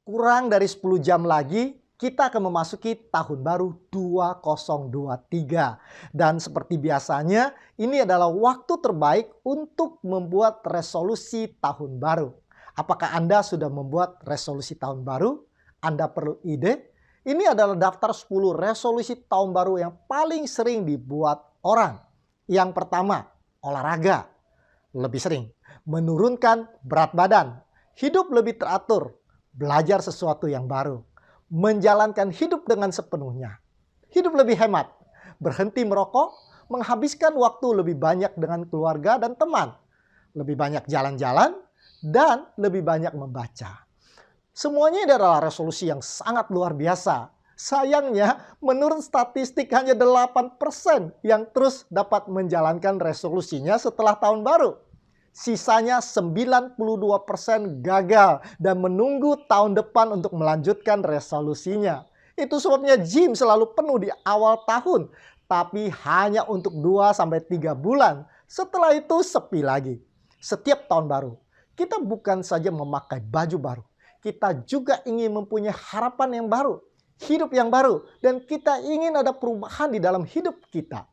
Kurang dari 10 jam lagi, kita akan memasuki tahun baru 2023. Dan seperti biasanya, ini adalah waktu terbaik untuk membuat resolusi tahun baru. Apakah Anda sudah membuat resolusi tahun baru? Anda perlu ide? Ini adalah daftar 10 resolusi tahun baru yang paling sering dibuat orang. Yang pertama, olahraga. Lebih sering. Menurunkan berat badan. Hidup lebih teratur. Belajar sesuatu yang baru, menjalankan hidup dengan sepenuhnya, hidup lebih hemat, berhenti merokok, menghabiskan waktu lebih banyak dengan keluarga dan teman, lebih banyak jalan-jalan, dan lebih banyak membaca. Semuanya ini adalah resolusi yang sangat luar biasa. Sayangnya, menurut statistik hanya 8% yang terus dapat menjalankan resolusinya setelah tahun baru. Sisanya 92% gagal dan menunggu tahun depan untuk melanjutkan resolusinya. Itu sebabnya gym selalu penuh di awal tahun, tapi hanya untuk 2-3 bulan. Setelah itu sepi lagi. Setiap tahun baru, kita bukan saja memakai baju baru, kita juga ingin mempunyai harapan yang baru, hidup yang baru, dan kita ingin ada perubahan di dalam hidup kita,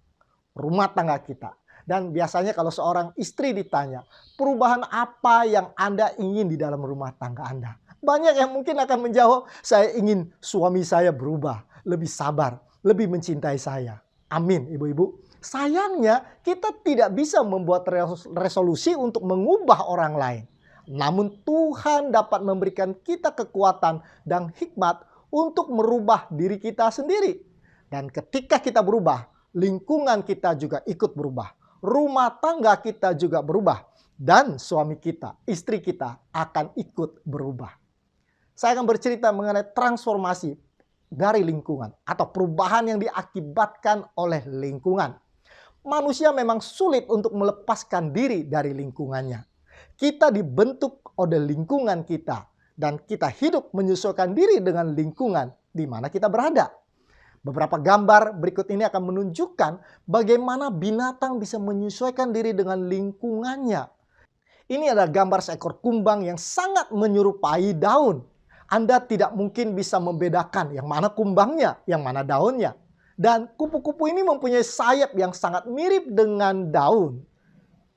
rumah tangga kita. Dan biasanya kalau seorang istri ditanya, perubahan apa yang Anda ingin di dalam rumah tangga Anda? Banyak yang mungkin akan menjawab, saya ingin suami saya berubah, lebih sabar, lebih mencintai saya. Amin, ibu-ibu. Sayangnya kita tidak bisa membuat resolusi untuk mengubah orang lain. Namun Tuhan dapat memberikan kita kekuatan dan hikmat untuk merubah diri kita sendiri. Dan ketika kita berubah, lingkungan kita juga ikut berubah. Rumah tangga kita juga berubah. Dan suami kita, istri kita akan ikut berubah. Saya akan bercerita mengenai transformasi dari lingkungan atau perubahan yang diakibatkan oleh lingkungan. Manusia memang sulit untuk melepaskan diri dari lingkungannya. Kita dibentuk oleh lingkungan kita dan kita hidup menyesuaikan diri dengan lingkungan di mana kita berada. Beberapa gambar berikut ini akan menunjukkan bagaimana binatang bisa menyesuaikan diri dengan lingkungannya. Ini adalah gambar seekor kumbang yang sangat menyerupai daun. Anda tidak mungkin bisa membedakan yang mana kumbangnya, yang mana daunnya. Dan kupu-kupu ini mempunyai sayap yang sangat mirip dengan daun.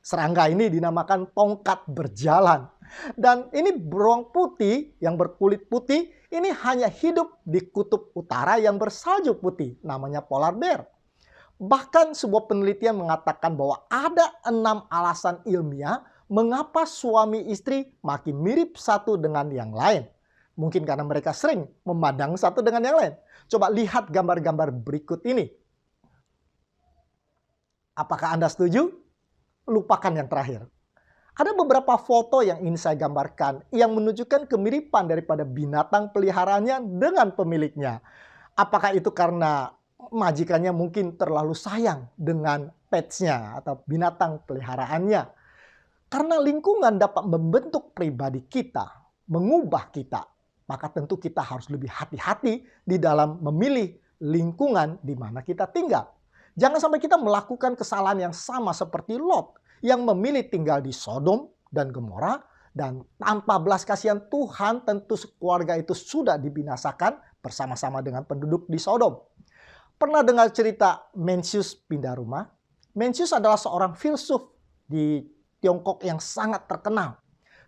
Serangga ini dinamakan tongkat berjalan. Dan ini beruang putih yang berkulit putih ini hanya hidup di kutub utara yang bersalju putih. Namanya polar bear. Bahkan sebuah penelitian mengatakan bahwa ada 6 alasan ilmiah mengapa suami istri makin mirip satu dengan yang lain. Mungkin karena mereka sering memandang satu dengan yang lain. Coba lihat gambar-gambar berikut ini. Apakah Anda setuju? Lupakan yang terakhir. Ada beberapa foto yang ingin saya gambarkan yang menunjukkan kemiripan daripada binatang peliharaannya dengan pemiliknya. Apakah itu karena majikannya mungkin terlalu sayang dengan petsnya atau binatang peliharaannya? Karena lingkungan dapat membentuk pribadi kita, mengubah kita. Maka tentu kita harus lebih hati-hati di dalam memilih lingkungan di mana kita tinggal. Jangan sampai kita melakukan kesalahan yang sama seperti Lot yang memilih tinggal di Sodom dan Gomora, dan tanpa belas kasihan Tuhan tentu keluarga itu sudah dibinasakan bersama-sama dengan penduduk di Sodom. Pernah dengar cerita Mencius pindah rumah? Mencius adalah seorang filsuf di Tiongkok yang sangat terkenal.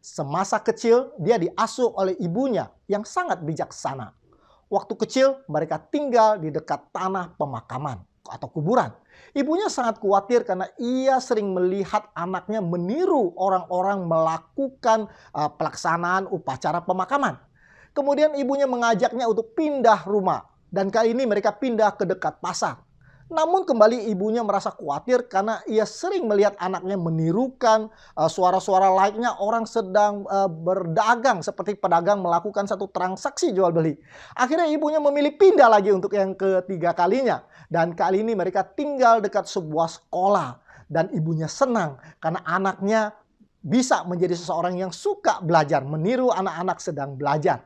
Semasa kecil dia diasuh oleh ibunya yang sangat bijaksana. Waktu kecil mereka tinggal di dekat tanah pemakaman atau kuburan. Ibunya sangat khawatir karena ia sering melihat anaknya meniru orang-orang melakukan pelaksanaan upacara pemakaman. Kemudian ibunya mengajaknya untuk pindah rumah. Dan kali ini mereka pindah ke dekat pasar. Namun kembali ibunya merasa khawatir karena ia sering melihat anaknya menirukan suara-suara lainnya orang sedang berdagang seperti pedagang melakukan satu transaksi jual beli. Akhirnya ibunya memilih pindah lagi untuk yang ketiga kalinya. Dan kali ini mereka tinggal dekat sebuah sekolah. Dan ibunya senang karena anaknya bisa menjadi seseorang yang suka belajar, meniru anak-anak sedang belajar.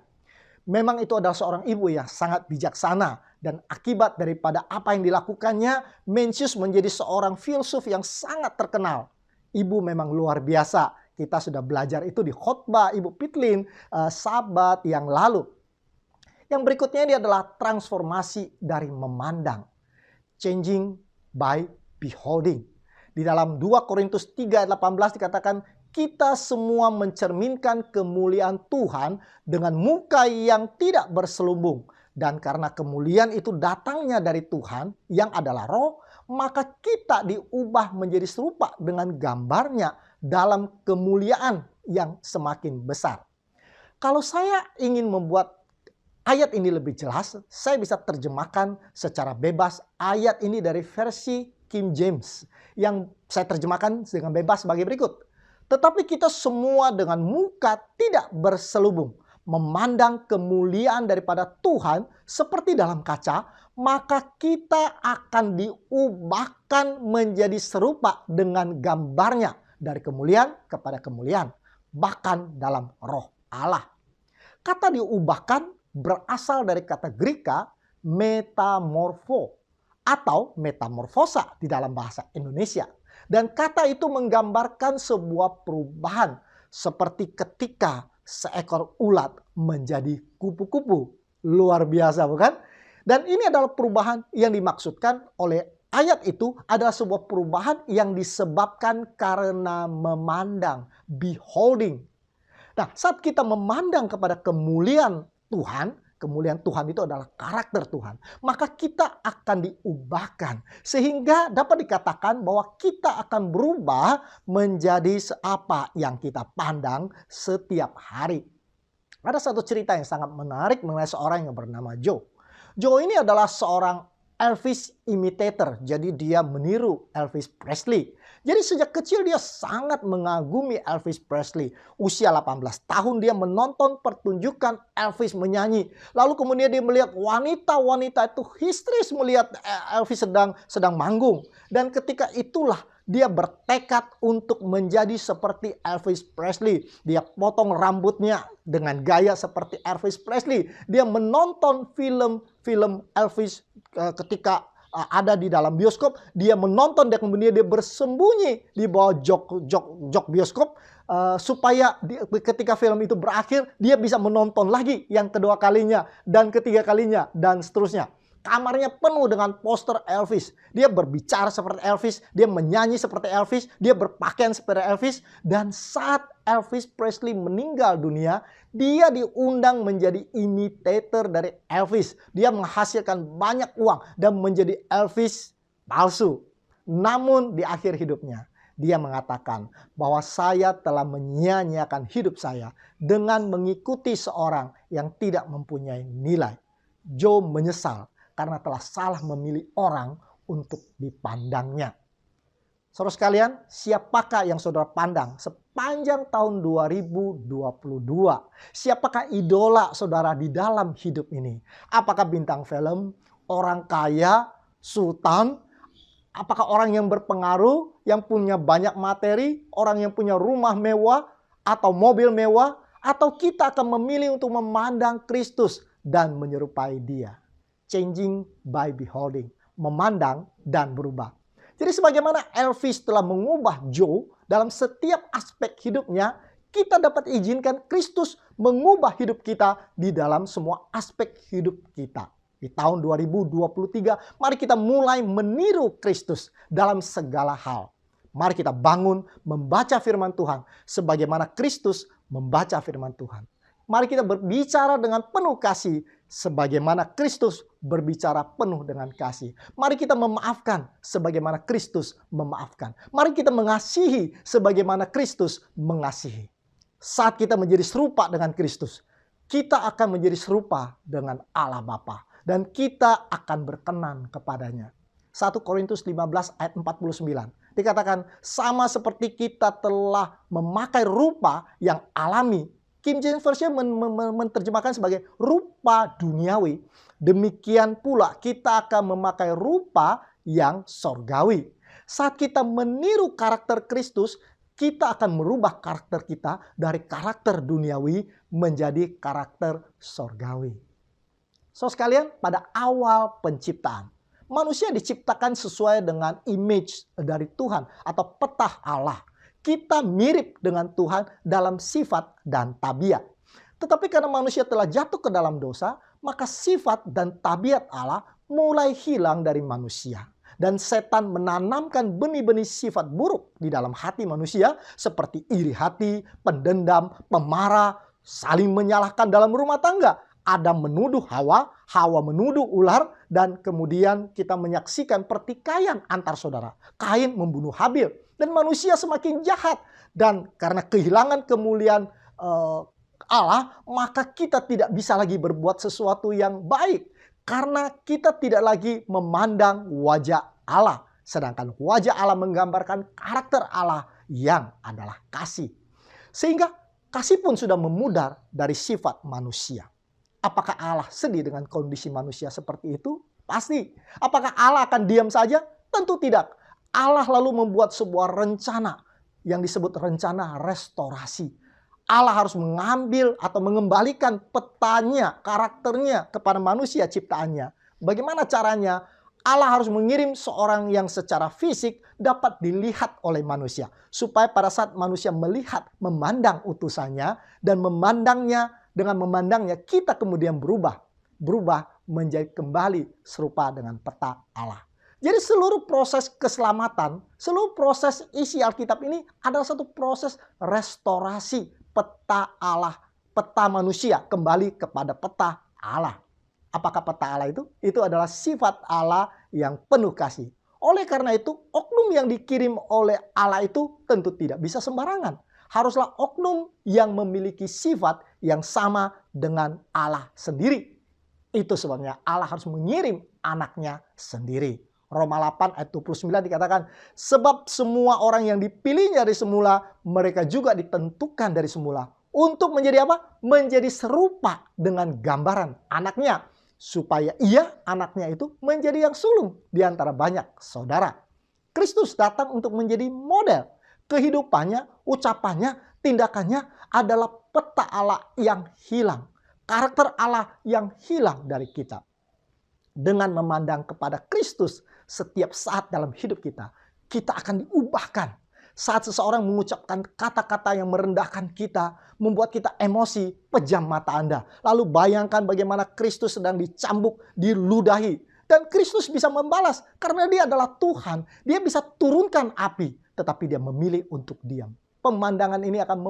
Memang itu adalah seorang ibu yang sangat bijaksana. Dan akibat daripada apa yang dilakukannya, Mencius menjadi seorang filsuf yang sangat terkenal. Ibu memang luar biasa. Kita sudah belajar itu di khotbah Ibu Pitlin Sabat yang lalu. Yang berikutnya ini adalah transformasi dari memandang. Changing by beholding. Di dalam 2 Korintus 3 ayat 18 dikatakan, kita semua mencerminkan kemuliaan Tuhan dengan muka yang tidak berselubung. Dan karena kemuliaan itu datangnya dari Tuhan yang adalah roh, maka kita diubah menjadi serupa dengan gambarnya dalam kemuliaan yang semakin besar. Kalau saya ingin membuat ayat ini lebih jelas, saya bisa terjemahkan secara bebas ayat ini dari versi King James yang saya terjemahkan dengan bebas sebagai berikut. Tetapi kita semua dengan muka tidak berselubung memandang kemuliaan daripada Tuhan seperti dalam kaca, maka kita akan diubahkan menjadi serupa dengan gambarnya dari kemuliaan kepada kemuliaan, bahkan dalam roh Allah. Kata diubahkan berasal dari kata Greka metamorfo atau metamorfosa di dalam bahasa Indonesia. Dan kata itu menggambarkan sebuah perubahan seperti ketika seekor ulat menjadi kupu-kupu. Luar biasa bukan? Dan ini adalah perubahan yang dimaksudkan oleh ayat itu adalah sebuah perubahan yang disebabkan karena memandang, beholding. Nah, saat kita memandang kepada kemuliaan Tuhan itu adalah karakter Tuhan, maka kita akan diubahkan sehingga dapat dikatakan bahwa kita akan berubah menjadi apa yang kita pandang setiap hari. Ada satu cerita yang sangat menarik mengenai seorang yang bernama Joe. Joe ini adalah seorang Elvis imitator, jadi dia meniru Elvis Presley. Jadi sejak kecil dia sangat mengagumi Elvis Presley. Usia 18 tahun dia menonton pertunjukan Elvis menyanyi. Lalu kemudian dia melihat wanita-wanita itu histeris melihat Elvis sedang manggung. Dan ketika itulah dia bertekad untuk menjadi seperti Elvis Presley. Dia potong rambutnya dengan gaya seperti Elvis Presley. Dia menonton film Elvis ketika ada di dalam bioskop, dia menonton dan kemudian dia bersembunyi di bawah jok bioskop supaya ketika film itu berakhir dia bisa menonton lagi yang kedua kalinya dan ketiga kalinya dan seterusnya. Kamarnya penuh dengan poster Elvis. Dia berbicara seperti Elvis, dia menyanyi seperti Elvis, dia berpakaian seperti Elvis. Dan saat Elvis Presley meninggal dunia, dia diundang menjadi imitator dari Elvis. Dia menghasilkan banyak uang dan menjadi Elvis palsu. Namun di akhir hidupnya, dia mengatakan bahwa saya telah menyia-nyiakan hidup saya dengan mengikuti seorang yang tidak mempunyai nilai. Joe menyesal karena telah salah memilih orang untuk dipandangnya. Saudara sekalian, siapakah yang saudara pandang sepanjang tahun 2022? Siapakah idola saudara di dalam hidup ini? Apakah bintang film, orang kaya, sultan? Apakah orang yang berpengaruh, yang punya banyak materi, orang yang punya rumah mewah atau mobil mewah? Atau kita akan memilih untuk memandang Kristus dan menyerupai Dia? Changing by beholding, memandang dan berubah. Jadi sebagaimana Elvis telah mengubah Joe dalam setiap aspek hidupnya, kita dapat izinkan Kristus mengubah hidup kita di dalam semua aspek hidup kita. Di tahun 2023, mari kita mulai meniru Kristus dalam segala hal. Mari kita bangun membaca firman Tuhan sebagaimana Kristus membaca firman Tuhan. Mari kita berbicara dengan penuh kasih sebagaimana Kristus berbicara penuh dengan kasih. Mari kita memaafkan sebagaimana Kristus memaafkan. Mari kita mengasihi sebagaimana Kristus mengasihi. Saat kita menjadi serupa dengan Kristus, kita akan menjadi serupa dengan Allah Bapa dan kita akan berkenan kepadanya. 1 Korintus 15 ayat 49 dikatakan sama seperti kita telah memakai rupa yang alami. King James Version menerjemahkan sebagai rupa duniawi. Demikian pula kita akan memakai rupa yang sorgawi. Saat kita meniru karakter Kristus, kita akan merubah karakter kita dari karakter duniawi menjadi karakter sorgawi. So sekalian, pada awal penciptaan, manusia diciptakan sesuai dengan image dari Tuhan atau petah Allah. Kita mirip dengan Tuhan dalam sifat dan tabiat. Tetapi karena manusia telah jatuh ke dalam dosa, maka sifat dan tabiat Allah mulai hilang dari manusia. Dan setan menanamkan benih-benih sifat buruk di dalam hati manusia seperti iri hati, pendendam, pemarah, saling menyalahkan dalam rumah tangga. Adam menuduh Hawa, Hawa menuduh ular, dan kemudian kita menyaksikan pertikaian antar saudara. Kain membunuh Habil, dan manusia semakin jahat. Dan karena kehilangan kemuliaan Allah, maka kita tidak bisa lagi berbuat sesuatu yang baik. Karena kita tidak lagi memandang wajah Allah. Sedangkan wajah Allah menggambarkan karakter Allah yang adalah kasih. Sehingga kasih pun sudah memudar dari sifat manusia. Apakah Allah sedih dengan kondisi manusia seperti itu? Pasti. Apakah Allah akan diam saja? Tentu tidak. Allah lalu membuat sebuah rencana yang disebut rencana restorasi. Allah harus mengambil atau mengembalikan petanya, karakternya kepada manusia ciptaannya. Bagaimana caranya? Allah harus mengirim seorang yang secara fisik dapat dilihat oleh manusia. Supaya pada saat manusia melihat, memandang utusannya, dan dengan memandangnya kita kemudian berubah. Berubah menjadi kembali serupa dengan peta Allah. Jadi seluruh proses keselamatan, seluruh proses isi Alkitab ini adalah satu proses restorasi peta Allah, peta manusia kembali kepada peta Allah. Apakah peta Allah itu? Itu adalah sifat Allah yang penuh kasih. Oleh karena itu, oknum yang dikirim oleh Allah itu tentu tidak bisa sembarangan. Haruslah oknum yang memiliki sifat yang sama dengan Allah sendiri. Itu sebabnya Allah harus mengirim anaknya sendiri. Roma 8 ayat 29 dikatakan, sebab semua orang yang dipilihnya dari semula, mereka juga ditentukan dari semula. Untuk menjadi apa? Menjadi serupa dengan gambaran anaknya. Supaya ia, anaknya itu, menjadi yang sulung di antara banyak saudara. Kristus datang untuk menjadi model. Kehidupannya, ucapannya, tindakannya adalah peta Allah yang hilang. Karakter Allah yang hilang dari kita. Dengan memandang kepada Kristus setiap saat dalam hidup kita, kita akan diubahkan. Saat seseorang mengucapkan kata-kata yang merendahkan kita, membuat kita emosi, pejam mata Anda. Lalu bayangkan bagaimana Kristus sedang dicambuk, diludahi. Dan Kristus bisa membalas karena dia adalah Tuhan. Dia bisa turunkan api, tetapi dia memilih untuk diam. Pemandangan ini akan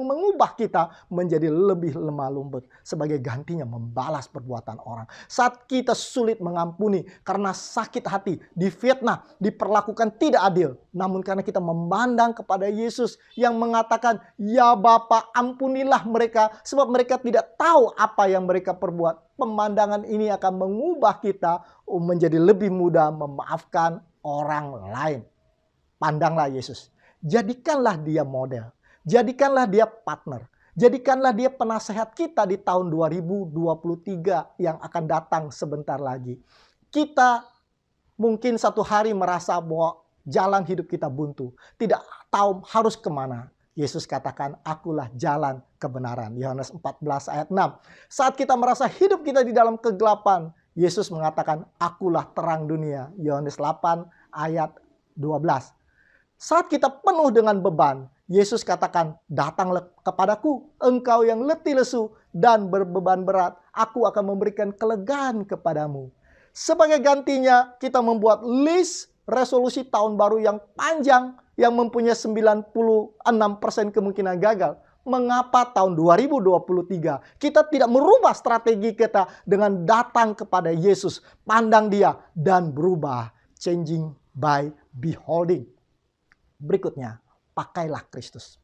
mengubah kita menjadi lebih lemah lembut. Sebagai gantinya membalas perbuatan orang. Saat kita sulit mengampuni karena sakit hati, difitnah, diperlakukan tidak adil. Namun karena kita memandang kepada Yesus yang mengatakan, ya Bapa, ampunilah mereka sebab mereka tidak tahu apa yang mereka perbuat. Pemandangan ini akan mengubah kita menjadi lebih mudah memaafkan orang lain. Pandanglah Yesus. Jadikanlah dia model. Jadikanlah dia partner. Jadikanlah dia penasehat kita di tahun 2023 yang akan datang sebentar lagi. Kita mungkin satu hari merasa bahwa jalan hidup kita buntu. Tidak tahu harus kemana. Yesus katakan, akulah jalan kebenaran. Yohanes 14 ayat 6. Saat kita merasa hidup kita di dalam kegelapan, Yesus mengatakan, akulah terang dunia. Yohanes 8 ayat 12. Saat kita penuh dengan beban, Yesus katakan, datanglah kepadaku, engkau yang letih lesu dan berbeban berat, aku akan memberikan kelegaan kepadamu. Sebagai gantinya, kita membuat list resolusi tahun baru yang panjang, yang mempunyai 96% kemungkinan gagal. Mengapa tahun 2023 kita tidak merubah strategi kita dengan datang kepada Yesus, pandang dia, dan berubah, changing by beholding. Berikutnya, pakailah Kristus.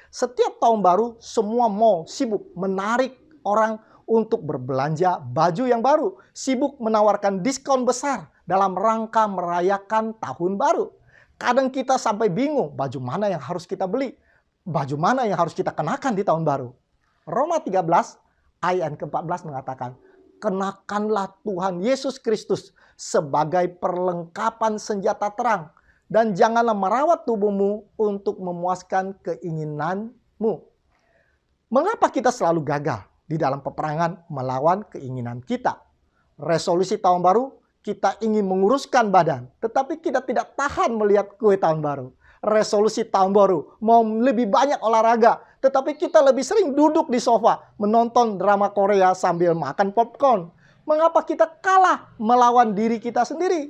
Setiap tahun baru, semua mall sibuk menarik orang untuk berbelanja baju yang baru. Sibuk menawarkan diskon besar dalam rangka merayakan tahun baru. Kadang kita sampai bingung baju mana yang harus kita beli. Baju mana yang harus kita kenakan di tahun baru. Roma 13 ayat ke-14 mengatakan, kenakanlah Tuhan Yesus Kristus sebagai perlengkapan senjata terang. Dan janganlah merawat tubuhmu untuk memuaskan keinginanmu. Mengapa kita selalu gagal di dalam peperangan melawan keinginan kita? Resolusi tahun baru, kita ingin menguruskan badan. Tetapi kita tidak tahan melihat kue tahun baru. Resolusi tahun baru, mau lebih banyak olahraga. Tetapi kita lebih sering duduk di sofa menonton drama Korea sambil makan popcorn. Mengapa kita kalah melawan diri kita sendiri?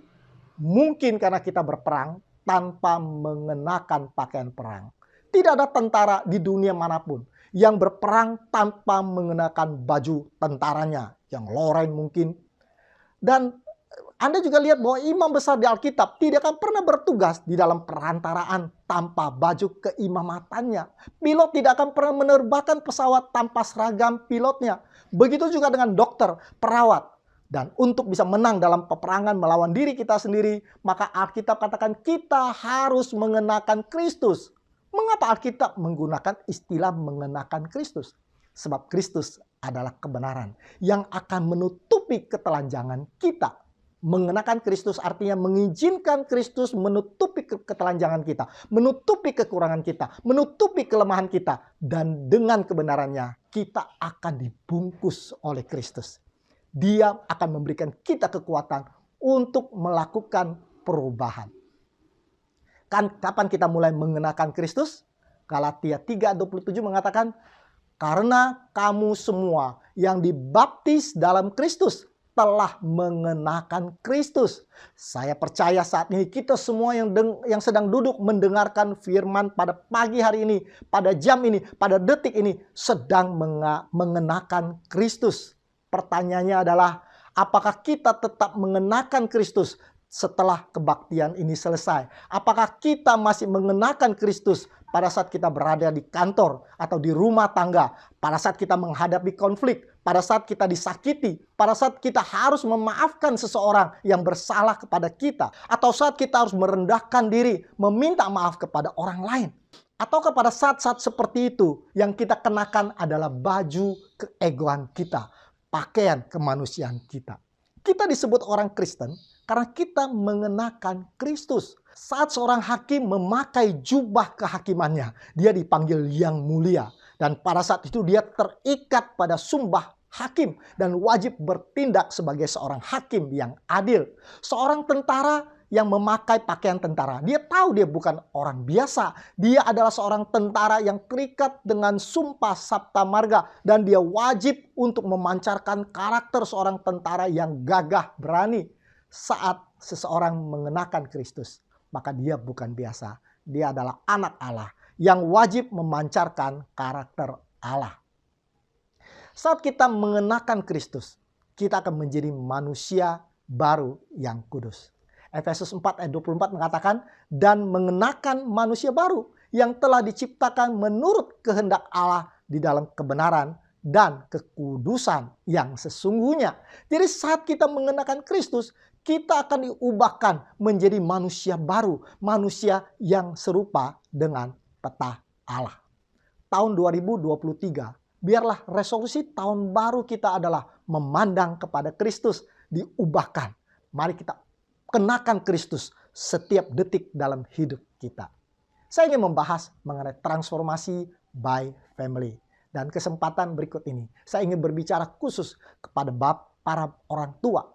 Mungkin karena kita berperang tanpa mengenakan pakaian perang. Tidak ada tentara di dunia manapun yang berperang tanpa mengenakan baju tentaranya, yang loreng mungkin. Dan Anda juga lihat bahwa imam besar di Alkitab tidak akan pernah bertugas di dalam perantaraan tanpa baju keimamatannya. Pilot tidak akan pernah menerbangkan pesawat tanpa seragam pilotnya. Begitu juga dengan dokter, perawat. Dan untuk bisa menang dalam peperangan melawan diri kita sendiri, maka Alkitab katakan kita harus mengenakan Kristus. Mengapa Alkitab menggunakan istilah mengenakan Kristus? Sebab Kristus adalah kebenaran yang akan menutupi ketelanjangan kita. Mengenakan Kristus artinya mengizinkan Kristus menutupi ketelanjangan kita, menutupi kekurangan kita, menutupi kelemahan kita. Dan dengan kebenarannya kita akan dibungkus oleh Kristus. Dia akan memberikan kita kekuatan untuk melakukan perubahan. Kapan kita mulai mengenakan Kristus? Galatia 3:27 mengatakan, karena kamu semua yang dibaptis dalam Kristus telah mengenakan Kristus. Saya percaya saat ini kita semua yang sedang duduk mendengarkan firman pada pagi hari ini, pada jam ini, pada detik ini sedang mengenakan Kristus. Pertanyaannya adalah, apakah kita tetap mengenakan Kristus setelah kebaktian ini selesai? Apakah kita masih mengenakan Kristus pada saat kita berada di kantor atau di rumah tangga, pada saat kita menghadapi konflik, pada saat kita disakiti, pada saat kita harus memaafkan seseorang yang bersalah kepada kita, atau saat kita harus merendahkan diri, meminta maaf kepada orang lain? Atau pada saat-saat seperti itu yang kita kenakan adalah baju keegoan kita, pakaian kemanusiaan kita. Kita disebut orang Kristen karena kita mengenakan Kristus. Saat seorang hakim memakai jubah kehakimannya, dia dipanggil yang mulia. Dan pada saat itu dia terikat pada sumpah hakim dan wajib bertindak sebagai seorang hakim yang adil. Seorang tentara yang memakai pakaian tentara, dia tahu dia bukan orang biasa. Dia adalah seorang tentara yang terikat dengan sumpah Sabta Marga, dan dia wajib untuk memancarkan karakter seorang tentara yang gagah berani. Saat seseorang mengenakan Kristus, maka dia bukan biasa. Dia adalah anak Allah yang wajib memancarkan karakter Allah. Saat kita mengenakan Kristus, kita akan menjadi manusia baru yang kudus. Efesus 4 ayat 24 mengatakan, dan mengenakan manusia baru yang telah diciptakan menurut kehendak Allah di dalam kebenaran dan kekudusan yang sesungguhnya. Jadi saat kita mengenakan Kristus, kita akan diubahkan menjadi manusia baru, manusia yang serupa dengan peta Allah. Tahun 2023, biarlah resolusi tahun baru kita adalah memandang kepada Kristus, diubahkan. Mari kita kenakan Kristus setiap detik dalam hidup kita. Saya ingin membahas mengenai transformasi by family. Dan kesempatan berikut ini, saya ingin berbicara khusus kepada para orang tua.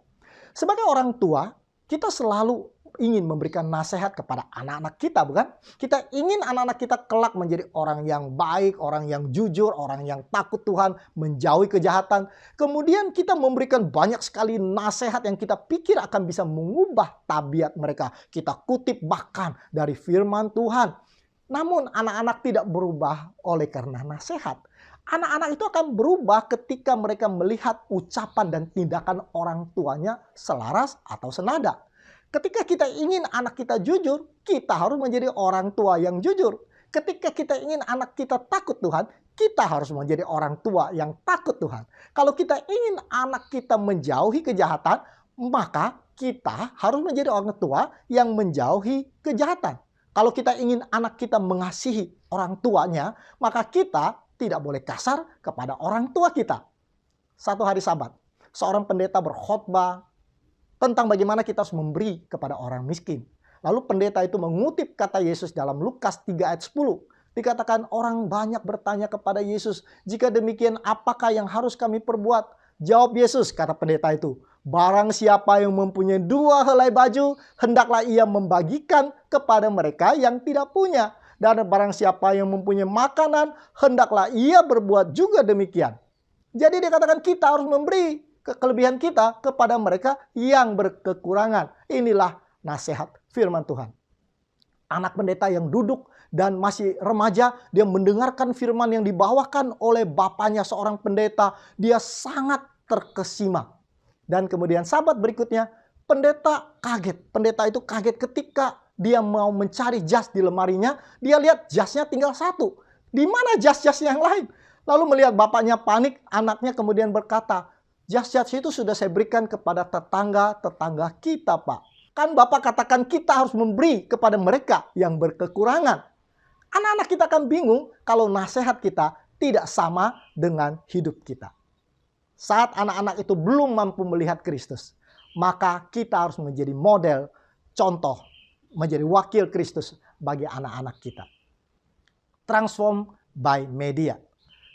Sebagai orang tua, kita selalu ingin memberikan nasihat kepada anak-anak kita, bukan? Kita ingin anak-anak kita kelak menjadi orang yang baik, orang yang jujur, orang yang takut Tuhan, menjauhi kejahatan. Kemudian kita memberikan banyak sekali nasihat yang kita pikir akan bisa mengubah tabiat mereka. Kita kutip bahkan dari firman Tuhan. Namun anak-anak tidak berubah oleh karena nasihat. Anak-anak itu akan berubah ketika mereka melihat ucapan dan tindakan orang tuanya selaras atau senada. Ketika kita ingin anak kita jujur, kita harus menjadi orang tua yang jujur. Ketika kita ingin anak kita takut Tuhan, kita harus menjadi orang tua yang takut Tuhan. Kalau kita ingin anak kita menjauhi kejahatan, maka kita harus menjadi orang tua yang menjauhi kejahatan. Kalau kita ingin anak kita mengasihi orang tuanya, maka kita tidak boleh kasar kepada orang tua kita. Satu hari Sabat, seorang pendeta berkhotbah tentang bagaimana kita harus memberi kepada orang miskin. Lalu pendeta itu mengutip kata Yesus dalam Lukas 3 ayat 10. Dikatakan orang banyak bertanya kepada Yesus, jika demikian apakah yang harus kami perbuat? Jawab Yesus, kata pendeta itu, barang siapa yang mempunyai 2 helai baju, hendaklah ia membagikan kepada mereka yang tidak punya. Dan barang siapa yang mempunyai makanan, hendaklah ia berbuat juga demikian. Jadi dikatakan kita harus memberi kelebihan kita kepada mereka yang berkekurangan. Inilah nasihat firman Tuhan. Anak pendeta yang duduk dan masih remaja, dia mendengarkan firman yang dibawakan oleh bapaknya seorang pendeta. Dia sangat terkesima. Dan kemudian sahabat berikutnya, pendeta kaget. Pendeta itu kaget ketika dia mau mencari jas di lemarinya. Dia lihat jasnya tinggal satu. Di mana jas-jas yang lain? Lalu melihat bapaknya panik, anaknya kemudian berkata, jas-jas itu sudah saya berikan kepada tetangga-tetangga kita, Pak. Kan Bapak katakan kita harus memberi kepada mereka yang berkekurangan. Anak-anak kita akan bingung kalau nasihat kita tidak sama dengan hidup kita. Saat anak-anak itu belum mampu melihat Kristus, maka kita harus menjadi model, contoh, menjadi wakil Kristus bagi anak-anak kita. Transform by media.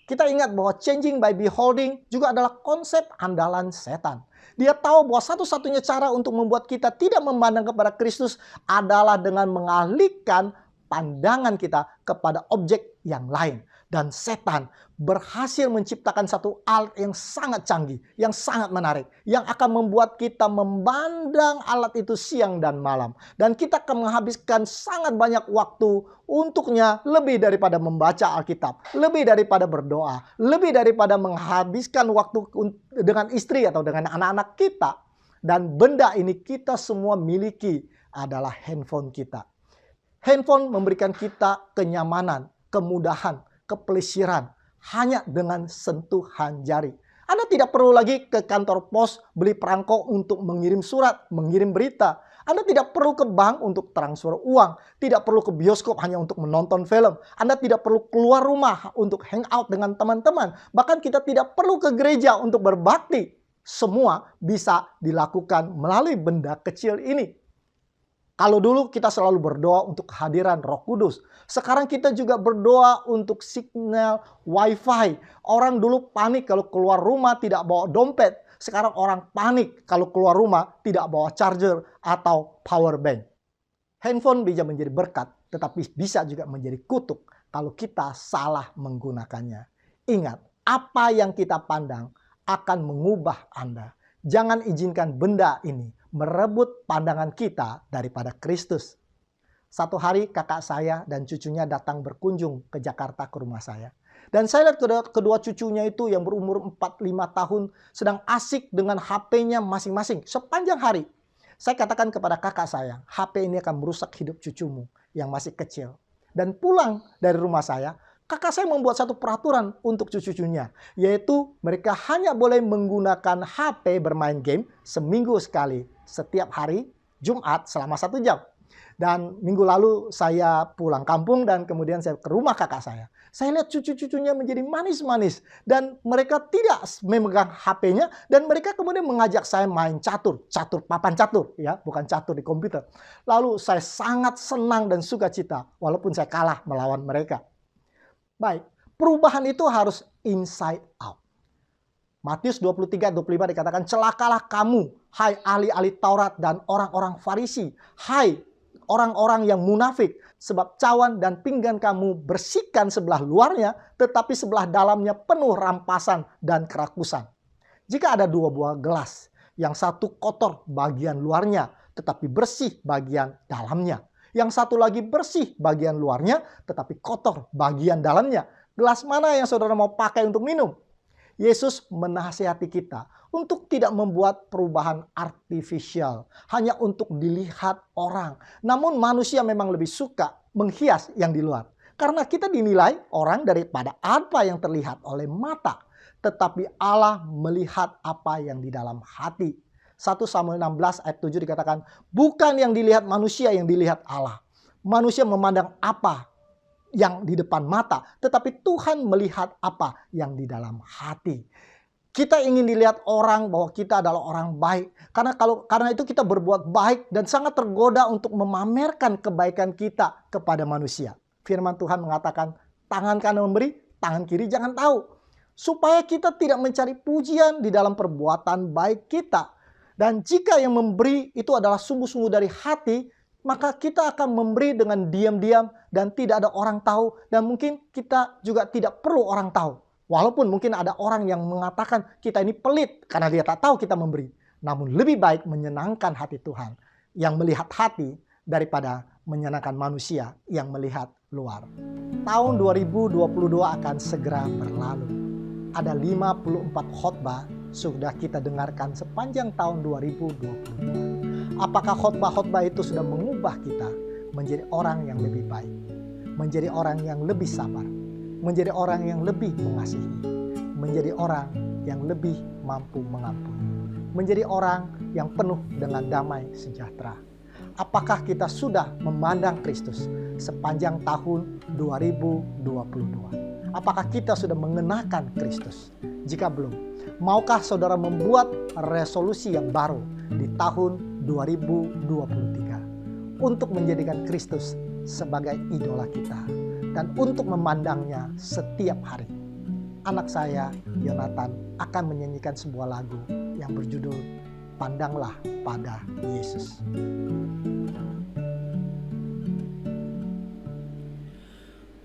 Kita ingat bahwa changing by beholding juga adalah konsep andalan setan. Dia tahu bahwa satu-satunya cara untuk membuat kita tidak memandang kepada Kristus adalah dengan mengalihkan pandangan kita kepada objek yang lain. Dan setan berhasil menciptakan satu alat yang sangat canggih, yang sangat menarik, yang akan membuat kita memandang alat itu siang dan malam. Dan kita akan menghabiskan sangat banyak waktu untuknya lebih daripada membaca Alkitab, lebih daripada berdoa, lebih daripada menghabiskan waktu dengan istri atau dengan anak-anak kita. Dan benda ini kita semua miliki adalah handphone kita. Handphone memberikan kita kenyamanan, kemudahan, kepelesiran hanya dengan sentuhan jari. Anda tidak perlu lagi ke kantor pos beli perangko untuk mengirim surat, mengirim berita. Anda tidak perlu ke bank untuk transfer uang, tidak perlu ke bioskop hanya untuk menonton film. Anda tidak perlu keluar rumah untuk hangout dengan teman-teman. Bahkan kita tidak perlu ke gereja untuk berbakti. Semua bisa dilakukan melalui benda kecil ini. Kalau dulu kita selalu berdoa untuk kehadiran Roh Kudus. Sekarang kita juga berdoa untuk signal Wi-Fi. Orang dulu panik kalau keluar rumah tidak bawa dompet. Sekarang orang panik kalau keluar rumah tidak bawa charger atau power bank. Handphone bisa menjadi berkat, tetapi bisa juga menjadi kutuk kalau kita salah menggunakannya. Ingat, apa yang kita pandang akan mengubah Anda. Jangan izinkan benda ini merebut pandangan kita daripada Kristus. Satu hari kakak saya dan cucunya datang berkunjung ke Jakarta ke rumah saya. Dan saya lihat kedua cucunya itu yang berumur 4-5 tahun sedang asik dengan HP-nya masing-masing sepanjang hari. Saya katakan kepada kakak saya, HP ini akan merusak hidup cucumu yang masih kecil. Dan pulang dari rumah saya, kakak saya membuat satu peraturan untuk cucu-cucunya, yaitu mereka hanya boleh menggunakan HP bermain game seminggu sekali, setiap hari Jumat selama 1 jam. Dan minggu lalu saya pulang kampung dan kemudian saya ke rumah kakak saya. Saya lihat cucu-cucunya menjadi manis-manis dan mereka tidak memegang HP-nya dan mereka kemudian mengajak saya main catur papan catur ya, bukan catur di komputer. Lalu saya sangat senang dan sukacita walaupun saya kalah melawan mereka. Baik, perubahan itu harus inside out. Matius 23-25 dikatakan, celakalah kamu, hai ahli-ahli Taurat dan orang-orang Farisi, hai orang-orang yang munafik, sebab cawan dan pinggan kamu bersihkan sebelah luarnya, tetapi sebelah dalamnya penuh rampasan dan kerakusan. Jika ada 2 buah gelas, yang satu kotor bagian luarnya, tetapi bersih bagian dalamnya. Yang satu lagi bersih bagian luarnya, tetapi kotor bagian dalamnya. Gelas mana yang saudara mau pakai untuk minum? Yesus menasihati kita untuk tidak membuat perubahan artifisial hanya untuk dilihat orang. Namun manusia memang lebih suka menghias yang di luar. Karena kita dinilai orang daripada apa yang terlihat oleh mata. Tetapi Allah melihat apa yang di dalam hati. 1 Samuel 16 ayat 7 dikatakan, bukan yang dilihat manusia yang dilihat Allah. Manusia memandang apa yang di depan mata, tetapi Tuhan melihat apa yang di dalam hati. Kita ingin dilihat orang bahwa kita adalah orang baik. Karena itu kita berbuat baik dan sangat tergoda untuk memamerkan kebaikan kita kepada manusia. Firman Tuhan mengatakan, tangan kanan memberi, tangan kiri jangan tahu. Supaya kita tidak mencari pujian di dalam perbuatan baik kita. Dan jika yang memberi itu adalah sungguh-sungguh dari hati, maka kita akan memberi dengan diam-diam dan tidak ada orang tahu, dan mungkin kita juga tidak perlu orang tahu. Walaupun mungkin ada orang yang mengatakan kita ini pelit karena dia tak tahu kita memberi. Namun lebih baik menyenangkan hati Tuhan yang melihat hati daripada menyenangkan manusia yang melihat luar. Tahun 2022 akan segera berlalu. Ada 54 khotbah sudah kita dengarkan sepanjang tahun 2022. Apakah khotbah-khotbah itu sudah mengubah kita menjadi orang yang lebih baik, menjadi orang yang lebih sabar, menjadi orang yang lebih mengasihi, menjadi orang yang lebih mampu mengampuni, menjadi orang yang penuh dengan damai sejahtera? Apakah kita sudah memandang Kristus sepanjang tahun 2022? Apakah kita sudah mengenakan Kristus? Jika belum, maukah saudara membuat resolusi yang baru di tahun 2023 untuk menjadikan Kristus sebagai idola kita dan untuk memandangnya setiap hari? Anak saya, Yonatan, akan menyanyikan sebuah lagu yang berjudul Pandanglah pada Yesus.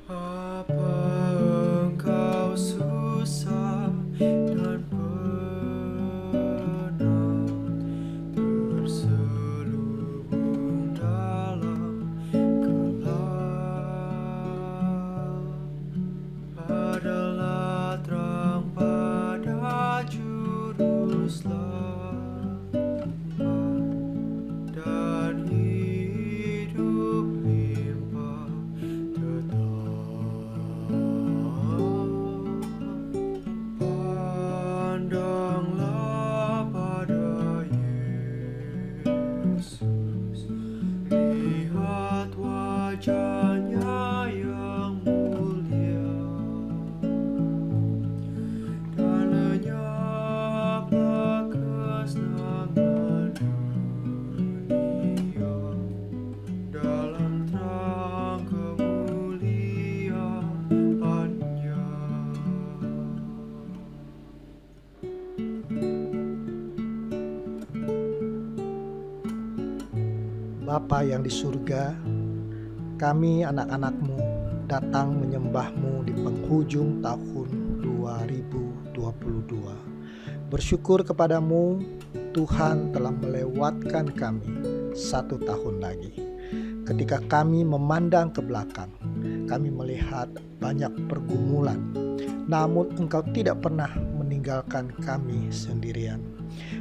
Apa engkau susah dan penat, terselubung dalam gelap, adalah terang pada juru selamat dan hidup limpah tetap. Pandanglah pada Yesus, lihat wajahnya yang mulia, dan lenyaplah kesenangan dunia dalam terang kemuliaan-Nya. Bapa yang di surga, kami anak-anak-Mu datang menyembah-Mu di penghujung tahun 2022. Bersyukur kepadamu, Tuhan telah melewatkan kami 1 tahun lagi. Ketika kami memandang ke belakang, kami melihat banyak pergumulan, namun Engkau tidak pernah meninggalkan kami sendirian.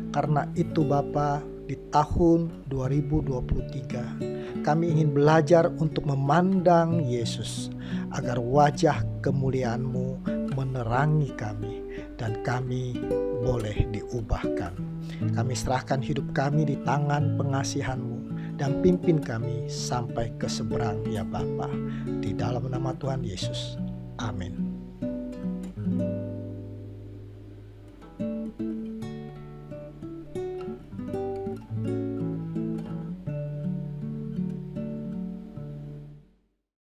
Karena itu Bapa, di tahun 2023 kami ingin belajar untuk memandang Yesus, agar wajah kemuliaan-Mu menerangi kami dan kami boleh diubahkan. Kami serahkan hidup kami di tangan pengasihan-Mu dan pimpin kami sampai ke seberang ya Bapa. Di dalam nama Tuhan Yesus. Amin.